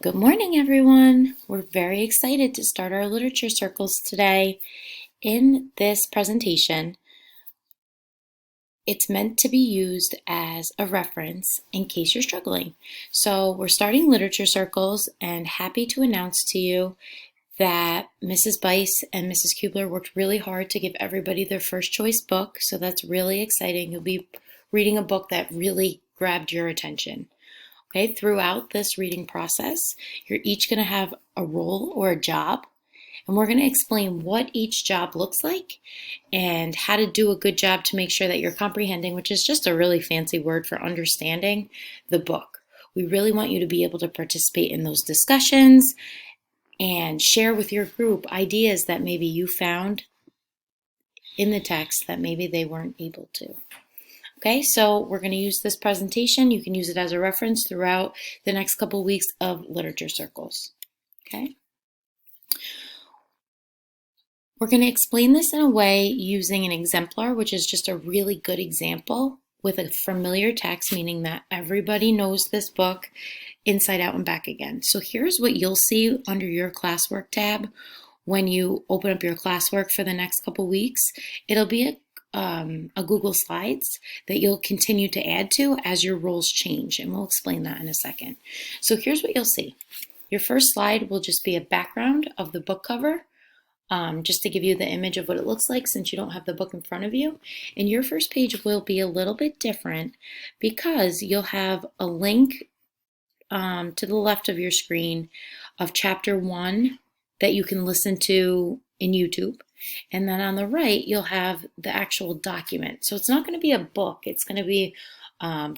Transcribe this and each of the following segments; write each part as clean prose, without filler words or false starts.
Good morning, everyone. We're very excited to start our literature circles today. In this presentation, it's meant to be used as a reference in case you're struggling. So we're starting literature circles, and happy to announce to you that Mrs. Bice and Mrs. Kubler worked really hard to give everybody their first choice book. So that's really exciting. You'll be reading a book that really grabbed your attention. Okay, throughout this reading process, you're each going to have a role or a job, and we're going to explain what each job looks like and how to do a good job to make sure that you're comprehending, which is just a really fancy word for understanding the book. We really want you to be able to participate in those discussions and share with your group ideas that maybe you found in the text that maybe they weren't able to. Okay, so we're going to use this presentation. You can use it as a reference throughout the next couple weeks of literature circles. Okay. We're going to explain this in a way using an exemplar, which is just a really good example with a familiar text, meaning that everybody knows this book inside out and back again. So here's what you'll see under your classwork tab when you open up your classwork for the next couple weeks. It'll be a Google Slides that you'll continue to add to as your roles change, and we'll explain that in a second. So here's what you'll see. Your first slide will just be a background of the book cover, just to give you the image of what it looks like since you don't have the book in front of you. And your first page will be a little bit different because you'll have a link to the left of your screen of chapter 1 that you can listen to in YouTube. And then on the right, you'll have the actual document. So it's not going to be a book. It's going to be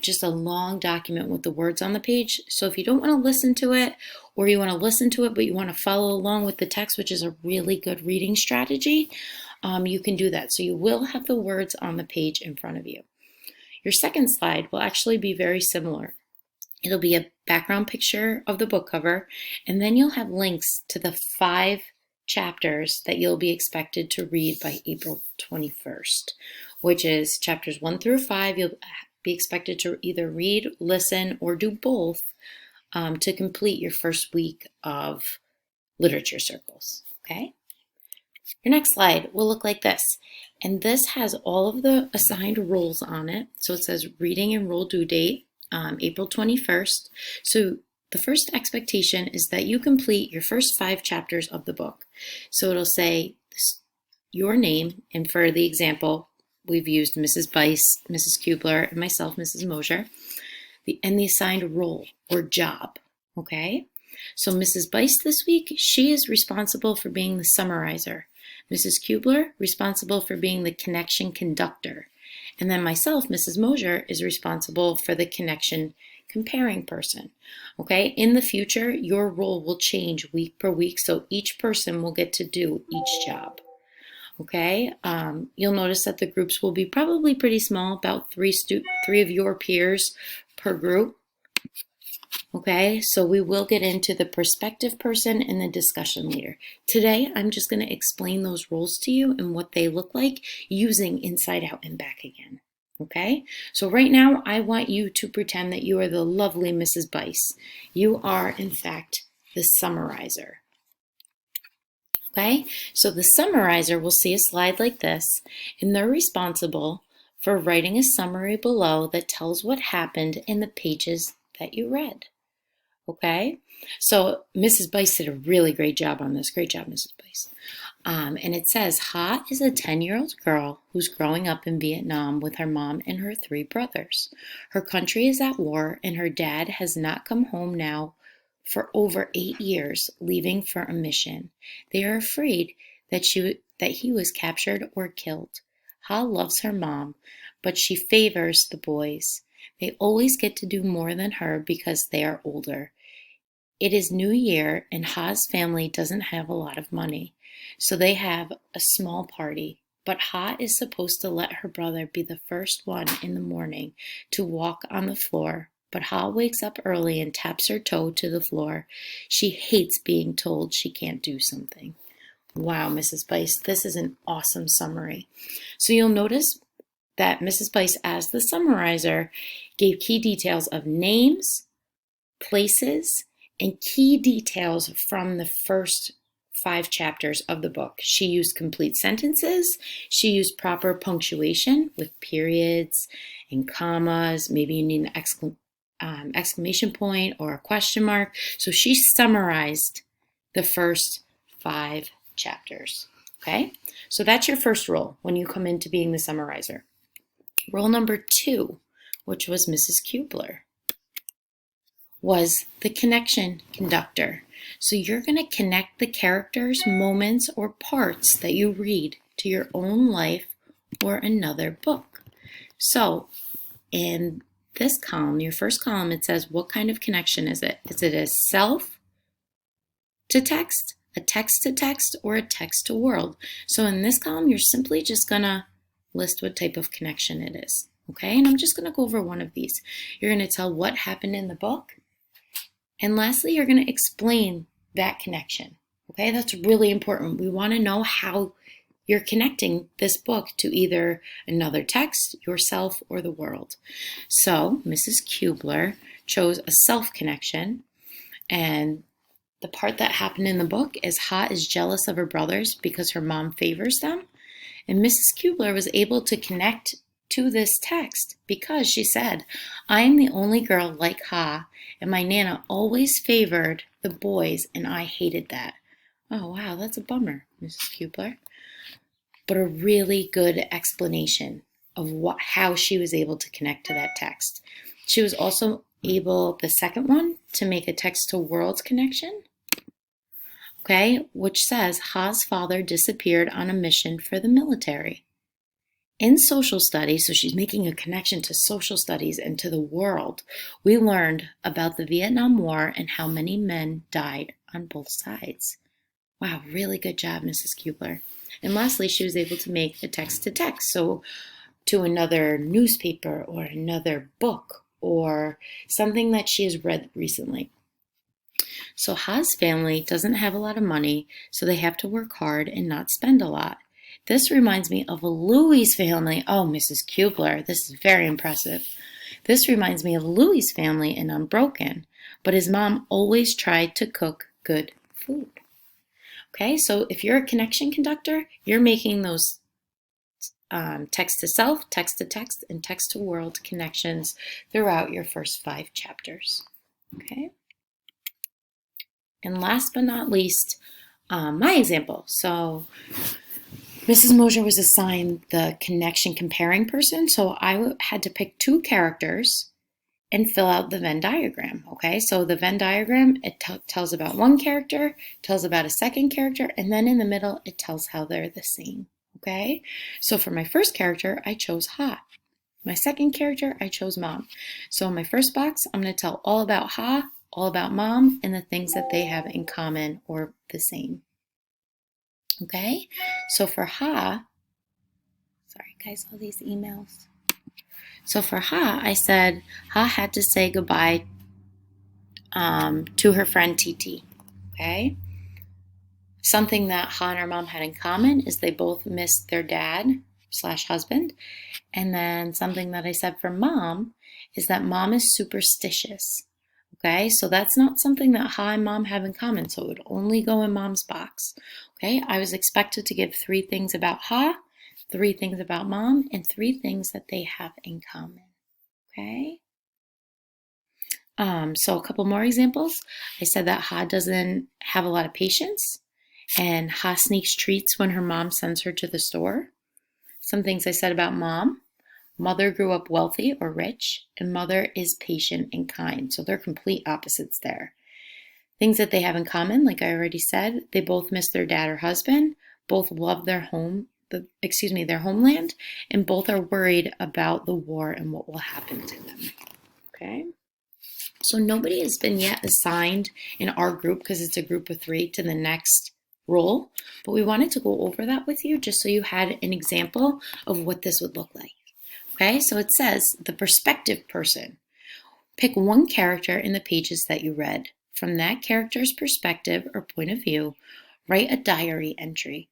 just a long document with the words on the page. So if you don't want to listen to it, or you want to listen to it, but you want to follow along with the text, which is a really good reading strategy, you can do that. So you will have the words on the page in front of you. Your second slide will actually be very similar. It'll be a background picture of the book cover, and then you'll have links to the 5 chapters that you'll be expected to read by April 21st, which is chapters 1 through 5. You'll be expected to either read, listen, or do both to complete your first week of literature circles. Okay? Your next slide will look like this. And this has all of the assigned roles on it. So it says reading and role due date, April 21st. So the first expectation is that you complete your first 5 chapters of the book. So it'll say your name, and for the example, we've used Mrs. Bice, Mrs. Kubler, and myself, Mrs. Mosier, and the assigned role or job, okay? So Mrs. Bice this week, she is responsible for being the summarizer. Mrs. Kubler, responsible for being the connection conductor. And then myself, Mrs. Mosier, is responsible for the connection comparing person. Okay, in the future, your role will change week per week, so each person will get to do each job. Okay, you'll notice that the groups will be probably pretty small, about three of your peers per group. Okay, so we will get into the perspective person and the discussion leader. Today, I'm just going to explain those roles to you and what they look like using inside out and back again. Okay, so right now I want you to pretend that you are the lovely Mrs. Bice. You are, in fact, the summarizer. Okay, so the summarizer will see a slide like this, and they're responsible for writing a summary below that tells what happened in the pages that you read. Okay, so Mrs. Bice did a really great job on this. Great job, Mrs. Bice. And it says, Ha is a 10-year-old girl who's growing up in Vietnam with her mom and her 3 brothers. Her country is at war, and her dad has not come home now for over 8 years, leaving for a mission. They are afraid that he was captured or killed. Ha loves her mom, but she favors the boys. They always get to do more than her because they are older. It is New Year, and Ha's family doesn't have a lot of money, so they have a small party. But Ha is supposed to let her brother be the first one in the morning to walk on the floor. But Ha wakes up early and taps her toe to the floor. She hates being told she can't do something. Wow, Mrs. Bice, this is an awesome summary. So you'll notice that Mrs. Place, as the summarizer, gave key details of names, places, and key details from the first 5 chapters of the book. She used complete sentences. She used proper punctuation with periods and commas. Maybe you need an exclamation point or a question mark. So she summarized the first 5 chapters. Okay, so that's your first role when you come into being the summarizer. Role number 2, which was Mrs. Kubler, was the connection conductor. So you're going to connect the characters, moments, or parts that you read to your own life or another book. So in this column, your first column, it says, what kind of connection is it? Is it a self to text, a text to text, or a text to world? So in this column, you're simply just going to list what type of connection it is. Okay, and I'm just going to go over one of these. You're going to tell what happened in the book. And lastly, you're going to explain that connection. Okay, that's really important. We want to know how you're connecting this book to either another text, yourself, or the world. So Mrs. Kubler chose a self connection, and the part that happened in the book is Ha is jealous of her brothers because her mom favors them. And Mrs. Kubler was able to connect to this text because she said, I am the only girl like Ha, and my Nana always favored the boys, and I hated that. Oh, wow, that's a bummer, Mrs. Kubler. But a really good explanation of how she was able to connect to that text. She was also able, the second one, to make a text to world connection. Okay, which says Ha's father disappeared on a mission for the military. In social studies, so she's making a connection to social studies and to the world, we learned about the Vietnam War and how many men died on both sides. Wow, really good job, Mrs. Kubler. And lastly, she was able to make a text to text, so to another newspaper or another book or something that she has read recently. So Ha's family doesn't have a lot of money, so they have to work hard and not spend a lot. This reminds me of Louie's family. Oh, Mrs. Kubler, this is very impressive. This reminds me of Louie's family in Unbroken, but his mom always tried to cook good food. Okay, so if you're a connection conductor, you're making those text to self, text to text, and text to world connections throughout your first 5 chapters. Okay. And last but not least, my example. So Mrs. Mosher was assigned the connection comparing person, so I had to pick 2 characters and fill out the Venn diagram. Okay, so the Venn diagram, it tells about one character, tells about a second character, and then in the middle, it tells how they're the same. Okay, so for my first character, I chose Ha. My second character, I chose Mom. So in my first box, I'm going to tell all about Ha, all about Mom, and the things that they have in common or the same. Okay, so for Ha, sorry guys, all these emails. So for Ha, I said Ha had to say goodbye to her friend TT. Okay, something that Ha and her mom had in common is they both missed their dad / husband. And then something that I said for Mom is that Mom is superstitious. Okay, so that's not something that Ha and Mom have in common, so it would only go in Mom's box. Okay, I was expected to give 3 things about Ha, 3 things about Mom, and 3 things that they have in common. Okay, so a couple more examples. I said that Ha doesn't have a lot of patience, and Ha sneaks treats when her mom sends her to the store. Some things I said about Mom. Mother grew up wealthy or rich, and Mother is patient and kind. So they're complete opposites there. Things that they have in common, like I already said, they both miss their dad or husband, both love their their homeland, and both are worried about the war and what will happen to them. Okay? So nobody has been yet assigned in our group, because it's a group of 3, to the next role, but we wanted to go over that with you just so you had an example of what this would look like. Okay, so it says the perspective person. Pick one character in the pages that you read. From that character's perspective or point of view, write a diary entry.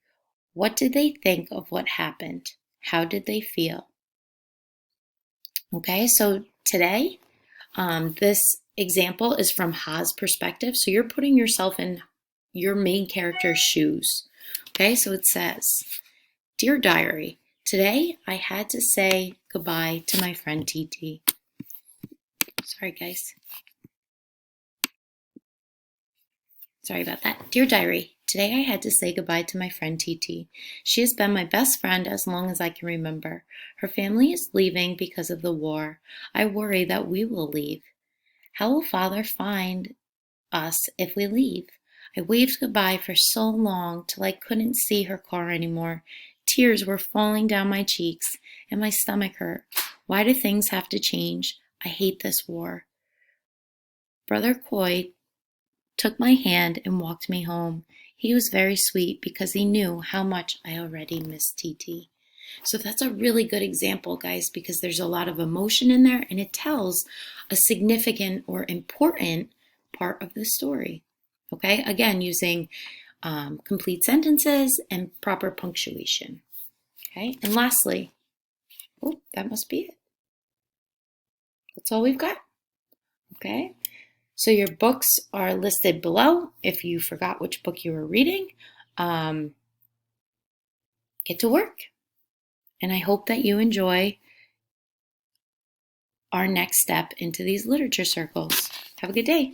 What did they think of what happened? How did they feel? Okay, so today, this example is from Ha's perspective. So you're putting yourself in your main character's shoes. Okay, so it says, Dear Diary, today I had to say goodbye to my friend TT. Sorry, guys. Sorry about that. Dear Diary, today I had to say goodbye to my friend TT. She has been my best friend as long as I can remember. Her family is leaving because of the war. I worry that we will leave. How will Father find us if we leave? I waved goodbye for so long till I couldn't see her car anymore. Tears were falling down my cheeks and my stomach hurt. Why do things have to change? I hate this war. Brother Coy took my hand and walked me home. He was very sweet because he knew how much I already missed TT. So that's a really good example, guys, because there's a lot of emotion in there and it tells a significant or important part of the story. Okay, again, using complete sentences and proper punctuation. Okay, and lastly, oh, that must be it. That's all we've got. Okay, so your books are listed below. If you forgot which book you were reading, get to work. And I hope that you enjoy our next step into these literature circles. Have a good day.